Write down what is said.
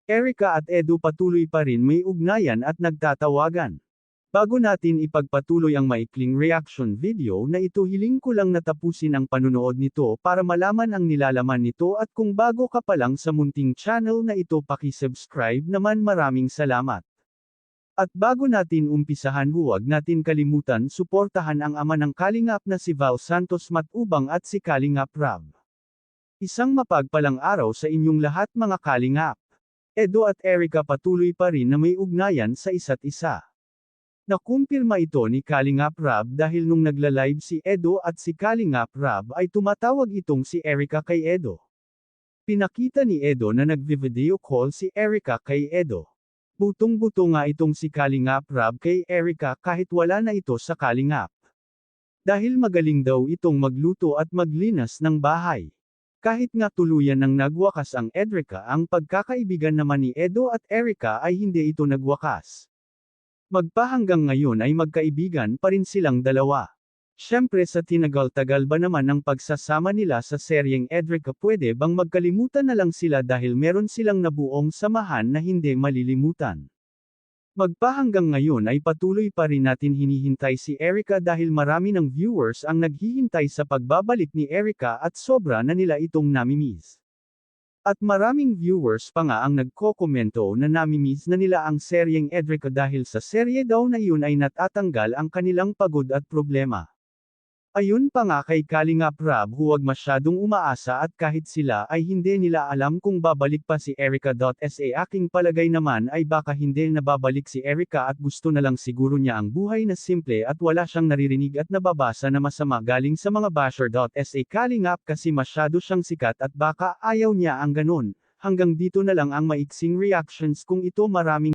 Erica at Edo patuloy pa rin may ugnayan at nagtatawagan. Bago natin ipagpatuloy ang maikling reaction video na ito, hiling ko lang na tapusin ang panunood nito para malaman ang nilalaman nito, at kung bago ka pa lang sa munting channel na ito, paki-subscribe naman. Maraming salamat. At bago natin umpisahan, huwag natin kalimutan suportahan ang ama ng Kalingap na si Val Santos Matubang at si Kalingap Rab. Isang mapagpalang araw sa inyong lahat mga Kalingap. Edo at Erica patuloy pa rin na may ugnayan sa isa't isa. Nakumpirma ito ni Kalingap Rab dahil nung nagla-live si Edo at si Kalingap Rab ay tumatawag itong si Erica kay Edo. Pinakita ni Edo na nagvi-video call si Erica kay Edo. Butong-buto nga itong si Kalingap Rab kay Erica kahit wala na ito sa Kalingap. Dahil magaling daw itong magluto at maglinas ng bahay. Kahit nga tuluyan nang nagwakas ang Edrica, ang pagkakaibigan naman ni Edo at Erica ay hindi ito nagwakas. Magpahanggang ngayon ay magkaibigan pa rin silang dalawa. Siyempre sa tinagal-tagal ba naman ng pagsasama nila sa seryeng Edrica, pwede bang magkalimutan na lang sila dahil meron silang nabuong samahan na hindi malilimutan. Magpahanggang ngayon ay patuloy pa rin natin hinihintay si Erica dahil marami ng viewers ang naghihintay sa pagbabalik ni Erica at sobra na nila itong namimiss. At maraming viewers pa nga ang nagko-komento na namimiss na nila ang seryeng Edrica dahil sa serye daw na yun ay natatanggal ang kanilang pagod at problema. Ayun pa nga kay Kalingap Rab, huwag masyadong umaasa at kahit sila ay hindi nila alam kung babalik pa si Erica. Sa aking palagay naman ay baka hindi na babalik si Erica at gusto na lang siguro niya ang buhay na simple at wala siyang naririnig at nababasa na masama galing sa mga basher. Sa Kalingap kasi masyado siyang sikat at baka ayaw niya ang ganun. Hanggang dito na lang ang maiksing reactions kung ito. Maraming